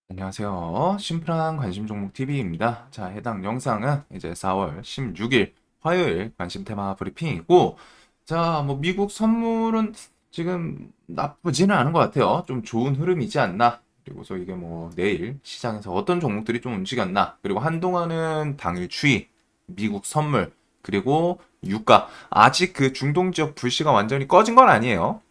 안녕하세요. 심플한 관심 종목 TV입니다. 자, 해당 영상은 이제 4월 16일 화요일 관심 테마 브리핑이고, 자, 뭐 미국 선물은 지금 나쁘지는 않은 것 같아요. 좀 좋은 흐름이지 않나. 그리고서 이게 뭐 내일 시장에서 어떤 종목들이 좀 움직였나. 그리고 한동안은 당일 추이, 미국 선물, 그리고 유가. 아직 그 중동 지역 불씨가 완전히 꺼진 건 아니에요.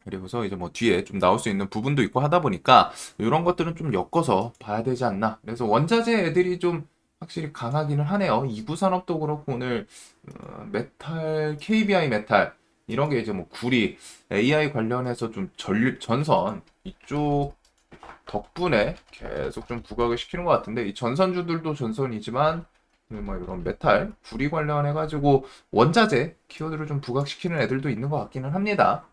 그리고서 이제 뭐 뒤에 좀 나올 수 있는 부분도 있고 하다 보니까 이런 것들은 좀 엮어서 봐야 되지 않나. 그래서 원자재 애들이 좀 확실히 강하기는 하네요. 이구 산업도 그렇고 오늘 메탈, KBI 메탈 이런 게 이제 뭐 구리, AI 관련해서 좀 전선 이쪽 덕분에 계속 좀 부각을 시키는 것 같은데 이 전선주들도 전선이지만 뭐 이런 메탈, 구리 관련해 가지고 원자재 키워드를 좀 부각시키는 애들도 있는 것 같기는 합니다.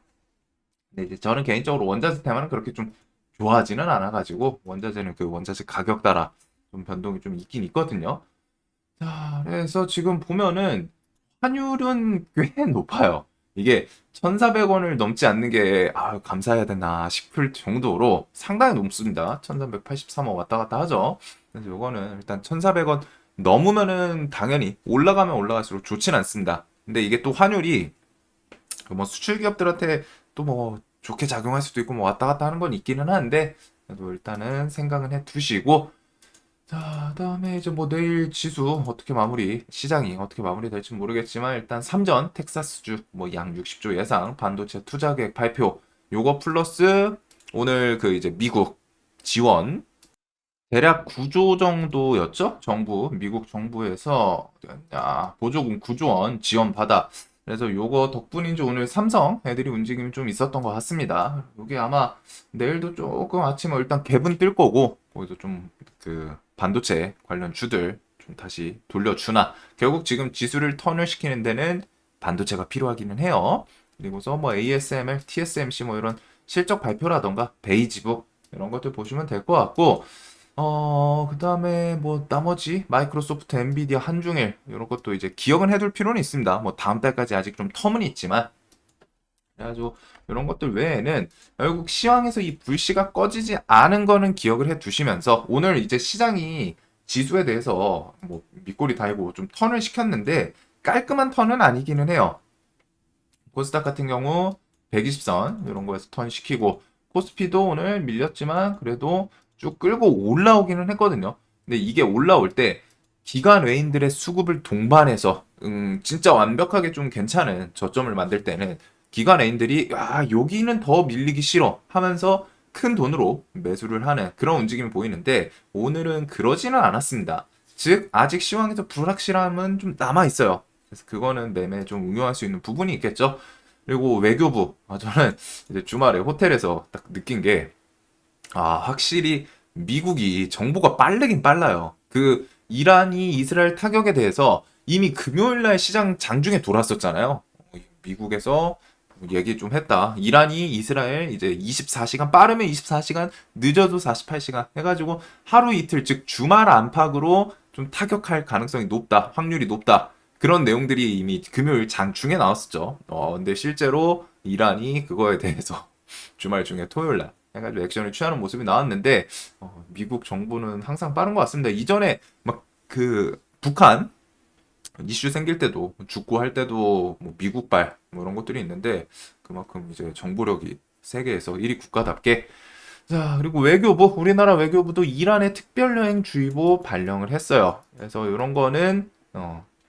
근데 이제 저는 개인적으로 원자재 테마는 그렇게 좀 좋아하지는 않아가지고 원자재는 그 원자재 가격 따라 좀 변동이 좀 있긴 있거든요. 자, 그래서 지금 보면은 환율은 꽤 높아요. 이게 1,400원을 넘지 않는 게 감사해야 되나 싶을 정도로 상당히 높습니다. 1,383원 왔다 갔다 하죠. 그래서 요거는 일단 1,400원 넘으면은 당연히 올라가면 올라갈수록 좋진 않습니다. 근데 이게 또 환율이 그뭐 수출 기업들한테 또 뭐 좋게 작용할 수도 있고 뭐 왔다 갔다 하는 건 있기는 한데 그래도 일단은 생각은 해 두시고 자 그다음에 이제 뭐 내일 지수 어떻게 마무리 시장이 어떻게 마무리될지 모르겠지만 일단 삼전 텍사스주 뭐 양 60조 예상 반도체 투자 계획 발표 요거 플러스 오늘 그 이제 미국 지원 대략 9조 정도였죠? 정부, 미국 정부에서 보조금 9조 원 지원받아. 그래서 요거 덕분인지 오늘 삼성 애들이 움직임이 좀 있었던 것 같습니다. 요게 아마 내일도 조금 아침에 일단 갭은 뜰 거고, 거기서 좀 그 반도체 관련 주들 좀 다시 돌려주나. 결국 지금 지수를 턴을 시키는 데는 반도체가 필요하기는 해요. 그리고서 뭐 ASML, TSMC 뭐 이런 실적 발표라던가 베이지북 이런 것들 보시면 될 것 같고, 그다음에 뭐 나머지 마이크로소프트, 엔비디아, 한중일 이런 것도 이제 기억은 해둘 필요는 있습니다. 뭐 다음 달까지 아직 좀 텀은 있지만 그래가지고 이런 것들 외에는 결국 시황에서 이 불씨가 꺼지지 않은 거는 기억을 해 두시면서 오늘 이제 시장이 지수에 대해서 뭐 밑꼬리 달고 좀 턴을 시켰는데 깔끔한 턴은 아니기는 해요. 코스닥 같은 경우 120선 이런 거에서 턴 시키고 코스피도 오늘 밀렸지만 그래도 쭉 끌고 올라오기는 했거든요. 근데 이게 올라올 때 기관 외인들의 수급을 동반해서 진짜 완벽하게 좀 괜찮은 저점을 만들 때는 기관 외인들이 야 여기는 더 밀리기 싫어 하면서 큰 돈으로 매수를 하는 그런 움직임이 보이는데 오늘은 그러지는 않았습니다. 즉 아직 시황에서 불확실함은 좀 남아 있어요. 그래서 그거는 매매에 좀 응용할 수 있는 부분이 있겠죠. 그리고 외교부, 저는 이제 주말에 호텔에서 딱 느낀 게, 확실히 미국이 정보가 빠르긴 빨라요. 그 이란이 이스라엘 타격에 대해서 이미 금요일 날 시장 장중에 돌았었잖아요. 미국에서 얘기 좀 했다. 이란이 이스라엘 이제 24시간 빠르면 24시간 늦어도 48시간 해가지고 하루 이틀 즉 주말 안팎으로 좀 타격할 가능성이 높다. 확률이 높다. 그런 내용들이 이미 금요일 장중에 나왔었죠. 근데 실제로 이란이 그거에 대해서 주말 중에 토요일 날 해가지고 액션을 취하는 모습이 나왔는데 미국 정부는 항상 빠른 것 같습니다. 이전에 막 그 북한 이슈 생길 때도 죽고 할 때도 뭐 미국발 뭐 이런 것들이 있는데 그만큼 이제 정보력이 세계에서 1위 국가답게 자 그리고 외교부 우리나라 외교부도 이란의 특별여행주의보 발령을 했어요. 그래서 이런 거는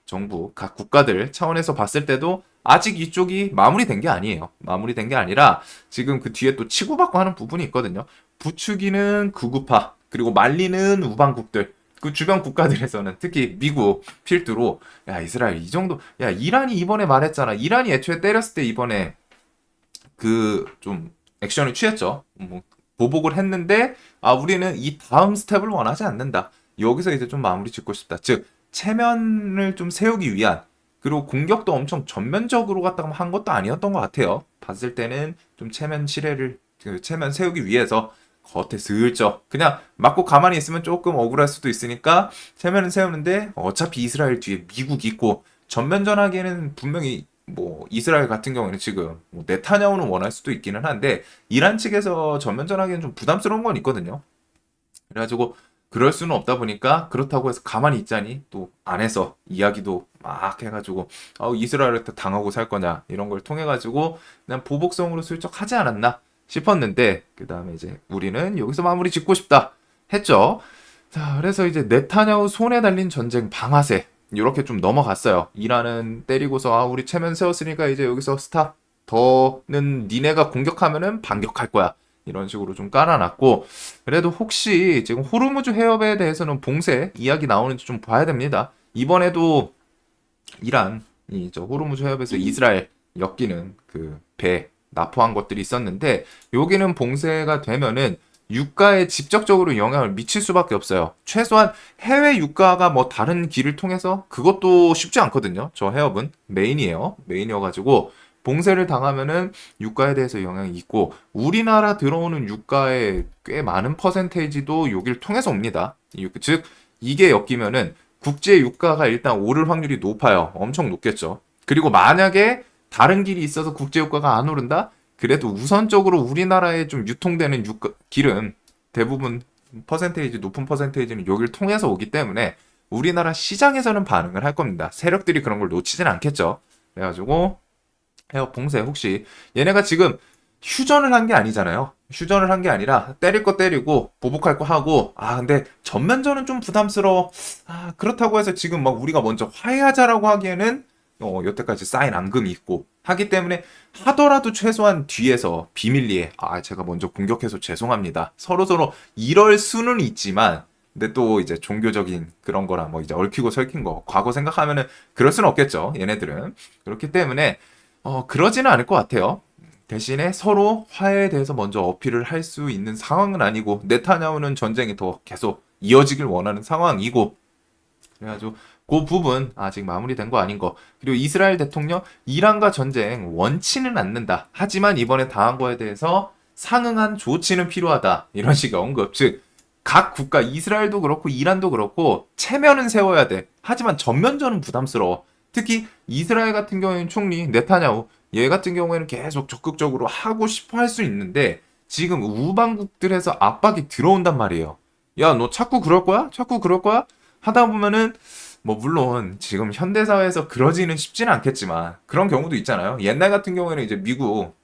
정부 각 국가들 차원에서 봤을 때도 아직 이쪽이 마무리된 게 아니에요. 마무리된 게 아니라 지금 그 뒤에 또 치고받고 하는 부분이 있거든요. 부추기는 극우파 그리고 말리는 우방국들 그 주변 국가들에서는 특히 미국 필두로 야 이스라엘 이 정도 야 이란이 이번에 말했잖아. 이란이 애초에 때렸을 때 이번에 그 좀 액션을 취했죠. 뭐 보복을 했는데 우리는 이 다음 스텝을 원하지 않는다. 여기서 이제 좀 마무리 짓고 싶다. 즉 체면을 좀 세우기 위한 그리고 공격도 엄청 전면적으로 갖다가 한 것도 아니었던 것 같아요. 봤을 때는 좀 체면 실해를 그 체면 세우기 위해서 겉에 슬쩍 그냥 맞고 가만히 있으면 조금 억울할 수도 있으니까 체면은 세우는데 어차피 이스라엘 뒤에 미국 있고 전면전하기에는 분명히 뭐 이스라엘 같은 경우에는 지금 뭐 네타냐후는 원할 수도 있기는 한데 이란 측에서 전면전하기는 좀 부담스러운 건 있거든요. 그래가지고 그럴 수는 없다 보니까 그렇다고 해서 가만히 있자니 또 안에서 이야기도 막 해가지고 이스라엘한테 당하고 살 거냐 이런 걸 통해 가지고 그냥 보복성으로 슬쩍 하지 않았나 싶었는데 그 다음에 이제 우리는 여기서 마무리 짓고 싶다 했죠. 자, 그래서 이제 네타냐후 손에 달린 전쟁 방아쇠 이렇게 좀 넘어갔어요. 이란은 때리고서 우리 체면 세웠으니까 이제 여기서 스탑. 더는 니네가 공격하면은 반격할 거야. 이런 식으로 좀 깔아놨고 그래도 혹시 지금 호르무즈 해협에 대해서는 봉쇄 이야기 나오는지 좀 봐야 됩니다. 이번에도 이란이 저 호르무즈 해협에서 이스라엘 엮이는 그 배 납포한 것들이 있었는데 여기는 봉쇄가 되면은 유가에 직접적으로 영향을 미칠 수밖에 없어요. 최소한 해외 유가가 뭐 다른 길을 통해서 그것도 쉽지 않거든요. 저 해협은 메인이에요. 메인이어가지고 봉쇄를 당하면은 유가에 대해서 영향이 있고 우리나라 들어오는 유가의 꽤 많은 퍼센테이지도 여기를 통해서 옵니다. 즉 이게 엮이면은 국제 유가가 일단 오를 확률이 높아요. 엄청 높겠죠. 그리고 만약에 다른 길이 있어서 국제 유가가 안 오른다? 그래도 우선적으로 우리나라에 좀 유통되는 길은 대부분 퍼센테이지, 높은 퍼센테이지는 여기를 통해서 오기 때문에 우리나라 시장에서는 반응을 할 겁니다. 세력들이 그런 걸 놓치진 않겠죠. 그래가지고 해협 봉쇄 혹시 얘네가 지금 휴전을 한 게 아니잖아요. 휴전을 한 게 아니라 때릴 거 때리고 보복할 거 하고 근데 전면전은 좀 부담스러워. 그렇다고 해서 지금 막 우리가 먼저 화해하자라고 하기에는 여태까지 쌓인 앙금이 있고 하기 때문에 하더라도 최소한 뒤에서 비밀리에 제가 먼저 공격해서 죄송합니다. 서로서로 이럴 수는 있지만 근데 또 이제 종교적인 그런 거랑 뭐 이제 얽히고 설킨 거 과거 생각하면은 그럴 수는 없겠죠. 얘네들은 그렇기 때문에 그러지는 않을 것 같아요. 대신에 서로 화해에 대해서 먼저 어필을 할 수 있는 상황은 아니고 네타냐후는 전쟁이 더 계속 이어지길 원하는 상황이고 그래가지고 그 부분 아직 마무리된 거 아닌 거 그리고 이스라엘 대통령 이란과 전쟁 원치는 않는다. 하지만 이번에 당한 거에 대해서 상응한 조치는 필요하다. 이런 식의 언급 즉 각 국가 이스라엘도 그렇고 이란도 그렇고 체면은 세워야 돼. 하지만 전면전은 부담스러워. 특히 이스라엘 같은 경우에는 총리 네타냐후 얘 같은 경우에는 계속 적극적으로 하고 싶어 할 수 있는데 지금 우방국들에서 압박이 들어온단 말이에요. 야, 너 자꾸 그럴 거야? 자꾸 그럴 거야? 하다 보면은 뭐 물론 지금 현대 사회에서 그러지는 쉽지는 않겠지만 그런 경우도 있잖아요. 옛날 같은 경우에는 이제 미국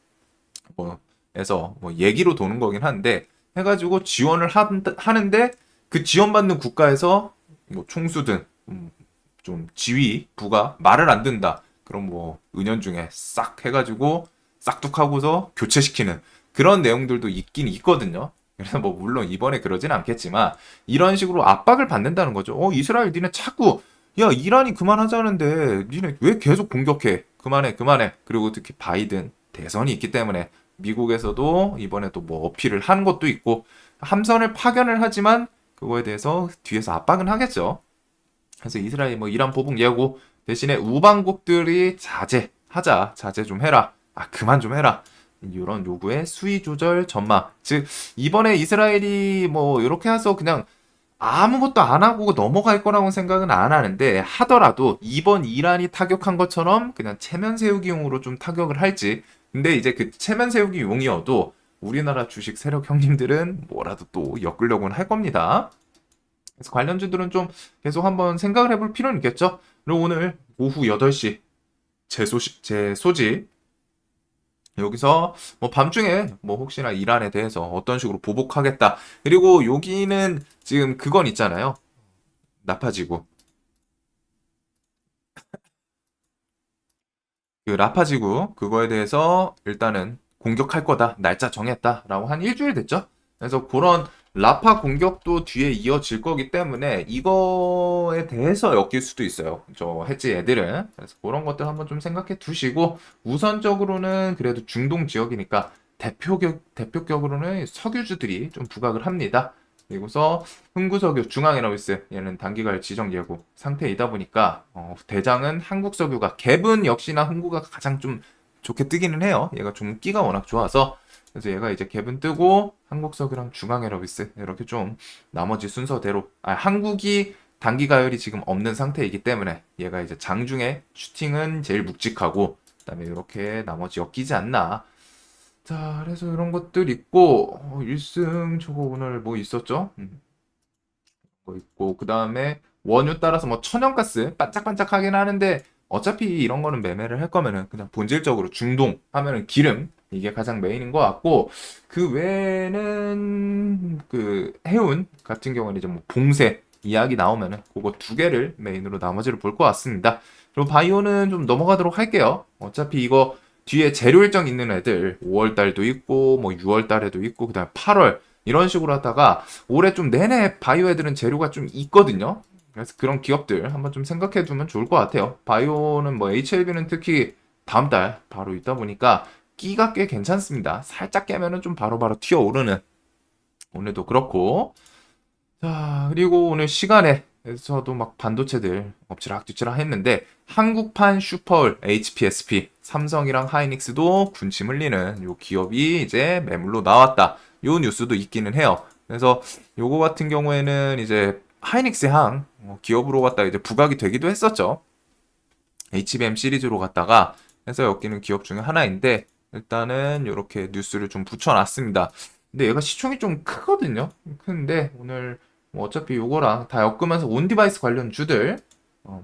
뭐에서 뭐 얘기로 도는 거긴 한데 해가지고 지원을 하는데 그 지원받는 국가에서 뭐 총수든 좀 지휘 부가 말을 안 듣는다. 그럼 뭐 은연중에 싹 해가지고 싹둑하고서 교체시키는 그런 내용들도 있긴 있거든요. 그래서 뭐 물론 이번에 그러진 않겠지만 이런 식으로 압박을 받는다는 거죠. 이스라엘 니네 자꾸 야 이란이 그만하자는데 니네 왜 계속 공격해? 그만해 그만해. 그리고 특히 바이든 대선이 있기 때문에 미국에서도 이번에 또 뭐 어필을 하는 것도 있고 함선을 파견을 하지만 그거에 대해서 뒤에서 압박은 하겠죠. 그래서 이스라엘이 뭐 이란 보복 예고 대신에 우방국들이 자제하자, 자제 좀 해라, 그만 좀 해라. 이런 요구의 수위 조절 전망. 즉 이번에 이스라엘이 뭐 이렇게 해서 그냥 아무것도 안 하고 넘어갈 거라고 생각은 안 하는데 하더라도 이번 이란이 타격한 것처럼 그냥 체면 세우기용으로 좀 타격을 할지. 근데 이제 그 체면 세우기용이어도 우리나라 주식 세력 형님들은 뭐라도 또 엮으려고는 할 겁니다. 그래서 관련주들은 좀 계속 한번 생각을 해볼 필요는 있겠죠. 그리고 오늘 오후 8시 제 소식 여기서 뭐 밤중에 뭐 혹시나 이란에 대해서 어떤 식으로 보복하겠다. 그리고 여기는 지금 그건 있잖아요. 라파지구. 그 라파지구 그거에 대해서 일단은 공격할 거다. 날짜 정했다라고 한 일주일 됐죠. 그래서 그런 라파 공격도 뒤에 이어질 거기 때문에 이거에 대해서 엮일 수도 있어요. 저 해지 애들은. 그래서 그런 것들 한번 좀 생각해 두시고 우선적으로는 그래도 중동 지역이니까 대표격으로는 석유주들이 좀 부각을 합니다. 그리고서 흥구석유 중앙에너비스 얘는 단기갈 지정 예고 상태이다 보니까 대장은 한국석유가 갭은 역시나 흥구가 가장 좀 좋게 뜨기는 해요. 얘가 좀 끼가 워낙 좋아서 그래서 얘가 이제 갭은 뜨고 한국석유랑 중앙에너비스 이렇게 좀 나머지 순서대로 한국이 단기 가열이 지금 없는 상태이기 때문에 얘가 이제 장중에 슈팅은 제일 묵직하고 그다음에 이렇게 나머지 엮이지 않나. 자, 그래서 이런 것들 있고 1승 저거 오늘 뭐 있었죠? 거 있고, 그 다음에 원유 따라서 뭐 천연가스 반짝반짝하긴 하는데 어차피 이런 거는 매매를 할 거면은 그냥 본질적으로 중동 하면은 기름 이게 가장 메인인 것 같고, 그 외에는 그 해운 같은 경우는 이제 뭐 봉쇄 이야기 나오면은 그거 두 개를 메인으로 나머지를 볼 것 같습니다. 그리고 바이오는 좀 넘어가도록 할게요. 어차피 이거 뒤에 재료 일정 있는 애들 5월 달도 있고 뭐 6월 달에도 있고 그다음에 8월 이런 식으로 하다가 올해 좀 내내 바이오 애들은 재료가 좀 있거든요. 그래서 그런 기업들 한번 좀 생각해 두면 좋을 것 같아요. 바이오는 뭐 HLB는 특히 다음 달 바로 있다 보니까 끼가 꽤 괜찮습니다. 살짝 깨면은 좀 바로바로 튀어오르는, 오늘도 그렇고. 자, 그리고 오늘 시간에서도 막 반도체들 엎치락뒤치락 했는데 한국판 슈퍼울 HPSP 삼성이랑 하이닉스도 군침 흘리는 요 기업이 이제 매물로 나왔다. 요 뉴스도 있기는 해요. 그래서 요거 같은 경우에는 이제 하이닉스 향 기업으로 갔다가 이제 부각이 되기도 했었죠. HBM 시리즈로 갔다가 해서 엮이는 기업 중에 하나인데 일단은 이렇게 뉴스를 좀 붙여놨습니다. 근데 얘가 시총이 좀 크거든요. 큰데 오늘 뭐 어차피 요거랑 다 엮으면서 온 디바이스 관련 주들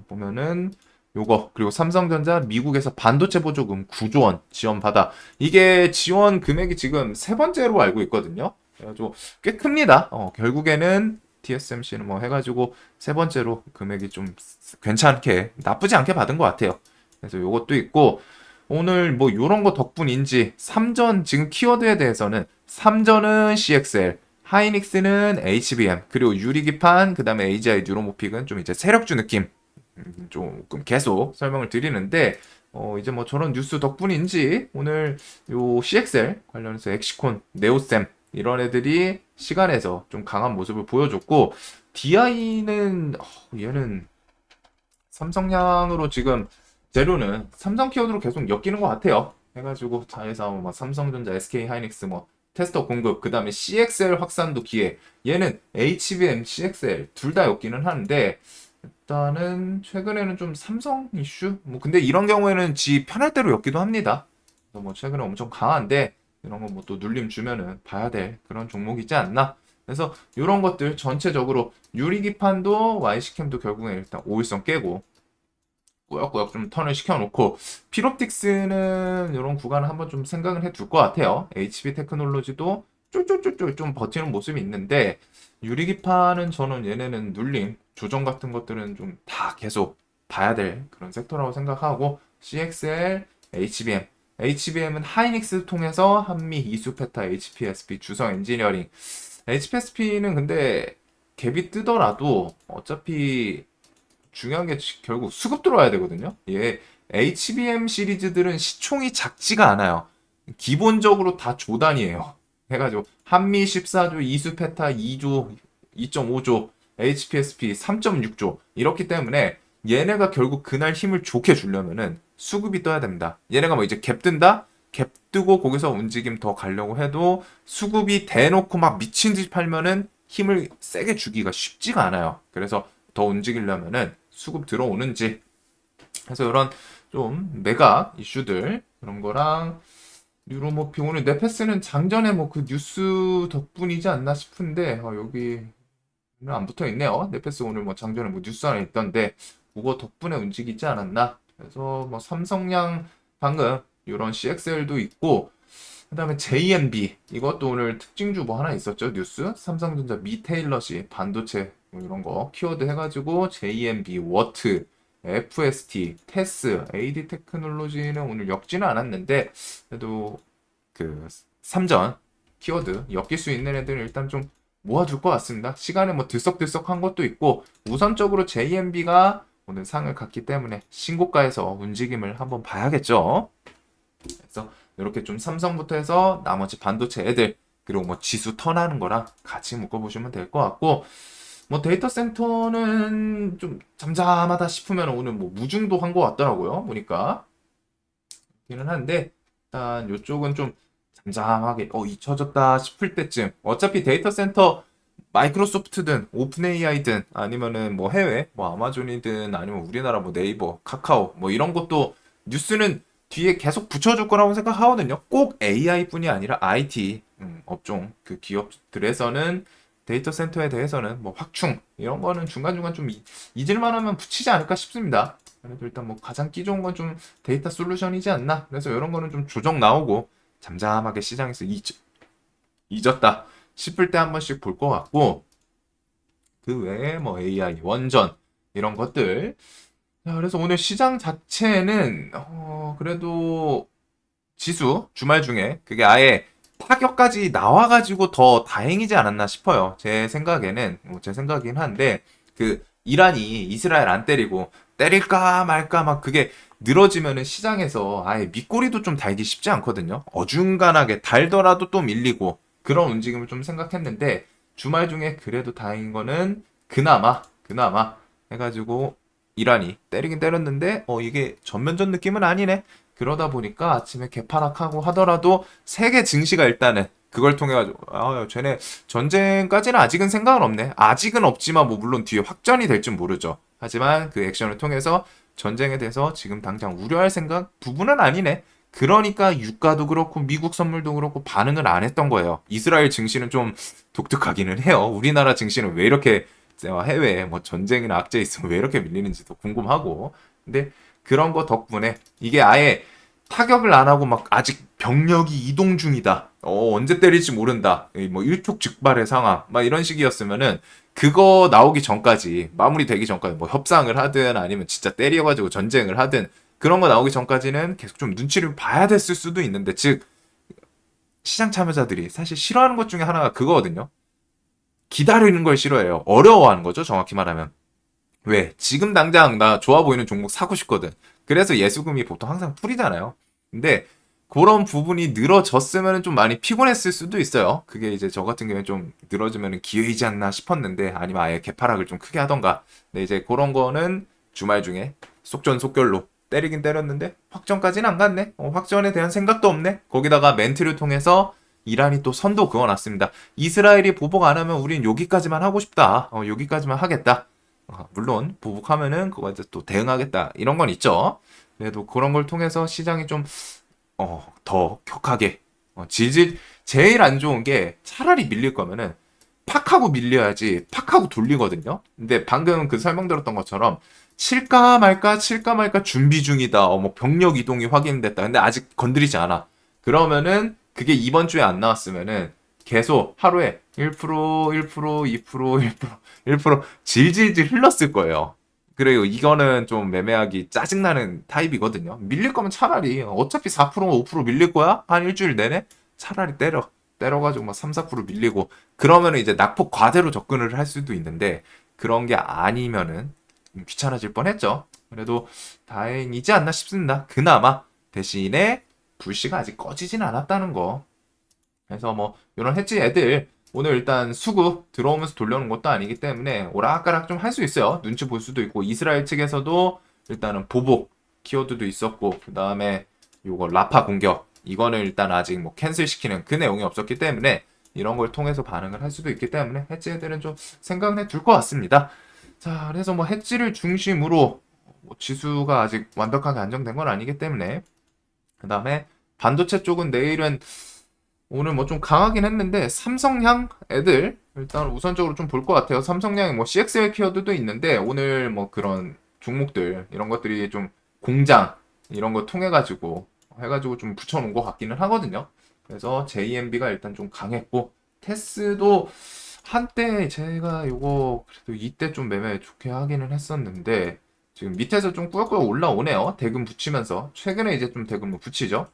보면은 요거, 그리고 삼성전자 미국에서 반도체 보조금 9조 원 지원받아. 이게 지원 금액이 지금 세 번째로 알고 있거든요. 그래가지고 꽤 큽니다. 결국에는 TSMC는 뭐 해가지고 세 번째로 금액이 좀 괜찮게 나쁘지 않게 받은 것 같아요. 그래서 요것도 있고 오늘 뭐 요런 거 덕분인지 삼전 지금 키워드에 대해서는 삼전은 CXL, 하이닉스는 HBM, 그리고 유리기판, 그 다음에 AGI 뉴로모픽은 좀 이제 세력주 느낌 조금 계속 설명을 드리는데 이제 뭐 저런 뉴스 덕분인지 오늘 요 CXL 관련해서 엑시콘, 네오셈 이런 애들이 시간에서 좀 강한 모습을 보여줬고 DI는 얘는 삼성향으로 지금 재료는 삼성 키워드로 계속 엮이는 것 같아요. 해가지고 자회사 막 삼성전자, SK 하이닉스 뭐 테스터 공급, 그 다음에 CXL 확산도 기회. 얘는 HBM, CXL 둘 다 엮이는 하는데 일단은 최근에는 좀 삼성 이슈? 뭐 근데 이런 경우에는 지 편할 대로 엮기도 합니다. 그래서 뭐 최근에 엄청 강한데 이런 거 뭐 또 눌림 주면은 봐야 될 그런 종목이지 않나? 그래서 이런 것들 전체적으로 유리기판도 Y시캠도 결국에 일단 5일선 깨고 꾸역꾸역 좀 턴을 시켜놓고 피롭틱스는 이런 구간을 한번 좀 생각을 해둘 것 같아요. HB 테크놀로지도 쫄쫄쫄쫄 좀 버티는 모습이 있는데 유리기판은 저는 얘네는 눌림, 조정 같은 것들은 좀 다 계속 봐야 될 그런 섹터라고 생각하고 CXL, HBM HBM은 하이닉스 통해서 한미 이수페타 HPSP 주성 엔지니어링 HPSP는 근데 갭이 뜨더라도 어차피 중요한 게 결국 수급 들어와야 되거든요. 예, HBM 시리즈들은 시총이 작지가 않아요. 기본적으로 다 조단이에요. 해가지고 한미 14조, 이수페타 2조, 2.5조, HPSP 3.6조 이렇기 때문에 얘네가 결국 그날 힘을 좋게 주려면은 수급이 떠야 됩니다. 얘네가 뭐 이제 갭 뜬다? 갭 뜨고 거기서 움직임 더 가려고 해도 수급이 대놓고 막 미친 듯이 팔면은 힘을 세게 주기가 쉽지가 않아요. 그래서 더 움직이려면은 수급 들어오는지 해서 이런 좀 매각 이슈들 그런 거랑 뉴로모피 오늘 네페스는 장전에 뭐 그 뉴스 덕분이지 않나 싶은데 여기는 안 붙어 있네요. 네페스 오늘 뭐 장전에 뭐 뉴스 안에 있던데 그거 덕분에 움직이지 않았나. 그래서 뭐 삼성양 방금 이런 CXL도 있고 그다음에 JNB 이것도 오늘 특징주 뭐 하나 있었죠 뉴스 삼성전자 미테일러시 반도체 뭐 이런 거 키워드 해가지고 JNB 워트 FST 테스 AD 테크놀로지는 오늘 엮지는 않았는데 그래도 그 삼전 키워드 엮일 수 있는 애들은 일단 좀 모아둘 것 같습니다. 시간에 뭐 들썩들썩한 것도 있고 우선적으로 JNB가 오늘 상을 갔기 때문에 신고가에서 움직임을 한번 봐야겠죠. 그래서 이렇게 좀 삼성부터 해서 나머지 반도체 애들 그리고 뭐 지수 턴하는 거랑 같이 묶어보시면 될 것 같고 뭐 데이터 센터는 좀 잠잠하다 싶으면 오늘 뭐 무중도 한 것 같더라고요 보니까 그렇기는 한데 일단 이쪽은 좀 잠잠하게 잊혀졌다 싶을 때쯤 어차피 데이터 센터 마이크로소프트든 오픈 AI든 아니면은 뭐 해외 뭐 아마존이든 아니면 우리나라 뭐 네이버 카카오 뭐 이런 것도 뉴스는 뒤에 계속 붙여줄 거라고 생각하거든요. 꼭 AI뿐이 아니라 IT 업종 그 기업들에서는 데이터 센터에 대해서는 뭐 확충 이런 거는 중간중간 좀 잊을만 하면 붙이지 않을까 싶습니다. 그래도 일단 뭐 가장 끼 좋은 건 좀 데이터 솔루션이지 않나. 그래서 이런 거는 좀 조정 나오고 잠잠하게 시장에서 잊었다 싶을 때 한 번씩 볼 것 같고, 그 외에 뭐 AI 원전 이런 것들. 자, 그래서 오늘 시장 자체는 그래도 지수 주말 중에 그게 아예 파격까지 나와가지고 더 다행이지 않았나 싶어요. 제 생각에는 제 생각이긴 한데, 그 이란이 이스라엘 안 때리고 때릴까 말까 막 그게 늘어지면은 시장에서 아예 밑꼬리도 좀 달기 쉽지 않거든요. 어중간하게 달더라도 또 밀리고 그런 움직임을 좀 생각했는데, 주말 중에 그래도 다행인 거는 그나마 해가지고 이란이 때리긴 때렸는데 이게 전면전 느낌은 아니네. 그러다 보니까 아침에 개파락하고 하더라도 세계 증시가 일단은 그걸 통해 가지고 쟤네 전쟁까지는 아직은 생각은 없네. 아직은 없지만 뭐 물론 뒤에 확전이 될진 모르죠. 하지만 그 액션을 통해서 전쟁에 대해서 지금 당장 우려할 생각 부분은 아니네. 그러니까 유가도 그렇고 미국 선물도 그렇고 반응을 안 했던 거예요. 이스라엘 증시는 좀 독특하기는 해요. 우리나라 증시는 왜 이렇게 해외에 뭐 전쟁이나 악재 있으면 왜 이렇게 밀리는지도 궁금하고. 근데 그런 거 덕분에 이게 아예 타격을 안 하고 막 아직 병력이 이동 중이다. 언제 때릴지 모른다. 뭐 일촉즉발의 상황. 막 이런 식이었으면은 그거 나오기 전까지, 마무리되기 전까지 뭐 협상을 하든 아니면 진짜 때려가지고 전쟁을 하든 그런 거 나오기 전까지는 계속 좀 눈치를 봐야 됐을 수도 있는데, 즉 시장 참여자들이 사실 싫어하는 것 중에 하나가 그거거든요. 기다리는 걸 싫어해요. 어려워하는 거죠, 정확히 말하면. 왜? 지금 당장 나 좋아 보이는 종목 사고 싶거든. 그래서 예수금이 보통 항상 풀이잖아요. 근데 그런 부분이 늘어졌으면 좀 많이 피곤했을 수도 있어요. 그게 이제 저 같은 경우에 좀 늘어지면 기회이지 않나 싶었는데, 아니면 아예 개파락을 좀 크게 하던가. 근데 이제 그런 거는 주말 중에 속전속결로 때리긴 때렸는데 확전까지는 안 갔네. 확전에 대한 생각도 없네. 거기다가 멘트를 통해서 이란이 또 선도 그어놨습니다. 이스라엘이 보복 안 하면 우린 여기까지만 하고 싶다. 여기까지만 하겠다. 물론 보복하면은 그거 이제 또 대응하겠다 이런 건 있죠. 그래도 그런 걸 통해서 시장이 좀 더 격하게 질질. 제일 안 좋은 게 차라리 밀릴 거면은 팍하고 밀려야지 팍하고 돌리거든요. 근데 방금 그 설명 들었던 것처럼 칠까 말까 준비 중이다. 뭐 병력 이동이 확인됐다. 근데 아직 건드리지 않아. 그러면은 그게 이번 주에 안 나왔으면은 계속 하루에 1%, 1%, 2%, 1%, 1% 질질질 흘렀을 거예요. 그래요. 이거는 좀 매매하기 짜증나는 타입이거든요. 밀릴 거면 차라리 어차피 4%, 5% 밀릴 거야? 한 일주일 내내? 차라리 때려가지고 막 3, 4% 밀리고 그러면은 이제 낙폭 과대로 접근을 할 수도 있는데, 그런 게 아니면은 귀찮아질 뻔했죠. 그래도 다행이지 않나 싶습니다. 그나마 대신에 불씨가 아직 꺼지진 않았다는 거. 그래서 뭐 이런 해지 애들 오늘 일단 수급 들어오면서 돌려놓은 것도 아니기 때문에 오락가락 좀 할 수 있어요. 눈치 볼 수도 있고, 이스라엘 측에서도 일단은 보복 키워드도 있었고, 그 다음에 요거 라파 공격 이거는 일단 아직 뭐 캔슬 시키는 그 내용이 없었기 때문에 이런 걸 통해서 반응을 할 수도 있기 때문에 해지 애들은 좀 생각을 해둘 것 같습니다. 자, 그래서 뭐 해지를 중심으로 뭐 지수가 아직 완벽하게 안정된 건 아니기 때문에, 그 다음에 반도체 쪽은 내일은 오늘 뭐 좀 강하긴 했는데 삼성향 애들 일단 우선적으로 좀 볼 것 같아요. 삼성향이 뭐 CXL 키워드도 있는데 오늘 뭐 그런 종목들 이런 것들이 좀 공장 이런 거 통해 가지고 해가지고 좀 붙여놓은 것 같기는 하거든요. 그래서 JMB가 일단 좀 강했고, 테스도 한때 제가 요거 그래도 이때 좀 매매 좋게 하기는 했었는데 지금 밑에서 좀 꾸역꾸역 올라오네요. 대금 붙이면서 최근에 이제 좀 대금을 붙이죠.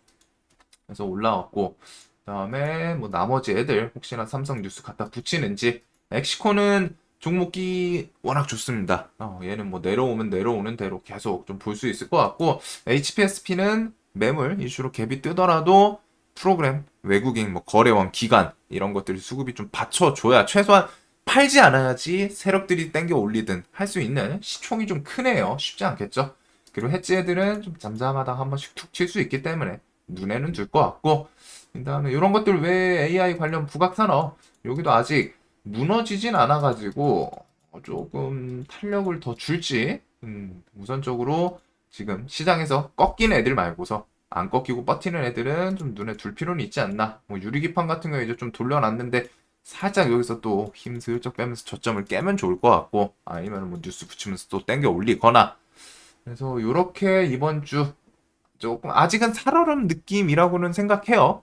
그래서 올라왔고, 그다음에 뭐 나머지 애들 혹시나 삼성 뉴스 갖다 붙이는지. 멕시코는 종목이 워낙 좋습니다. 얘는 뭐 내려오면 내려오는 대로 계속 좀 볼 수 있을 것 같고, HPSP는 매물 이슈로 갭이 뜨더라도 프로그램 외국인 뭐 거래원 기간 이런 것들이 수급이 좀 받쳐줘야, 최소한 팔지 않아야지 세력들이 땡겨 올리든 할 수 있는 시총이 좀 크네요. 쉽지 않겠죠. 그리고 해지 애들은 좀 잠잠하다 한 번씩 툭 칠 수 있기 때문에 눈에는 둘 것 같고, 그다음에 이런 것들 외에 AI 관련 부각산업 여기도 아직 무너지진 않아가지고 조금 탄력을 더 줄지. 우선적으로 지금 시장에서 꺾인 애들 말고서 안 꺾이고 버티는 애들은 좀 눈에 둘 필요는 있지 않나. 뭐 유리기판 같은 경우 이제 좀 돌려놨는데 살짝 여기서 또 힘 슬쩍 빼면서 저점을 깨면 좋을 것 같고, 아니면 뭐 뉴스 붙이면서 또 땡겨 올리거나. 그래서 요렇게 이번 주 조금 아직은 살얼음 느낌이라고는 생각해요.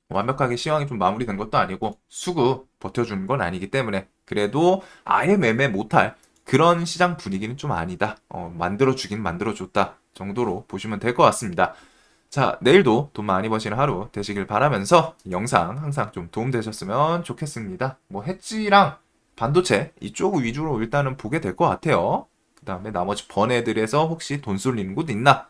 완벽하게 시황이 좀 마무리된 것도 아니고 수급 버텨주는 건 아니기 때문에, 그래도 아예 매매 못할 그런 시장 분위기는 좀 아니다. 만들어주긴 만들어줬다 정도로 보시면 될 것 같습니다. 자, 내일도 돈 많이 버시는 하루 되시길 바라면서 영상 항상 좀 도움되셨으면 좋겠습니다. 뭐 해지랑 반도체 이쪽 위주로 일단은 보게 될 것 같아요. 그 다음에 나머지 번외들에서 혹시 돈 쏠리는 곳 있나?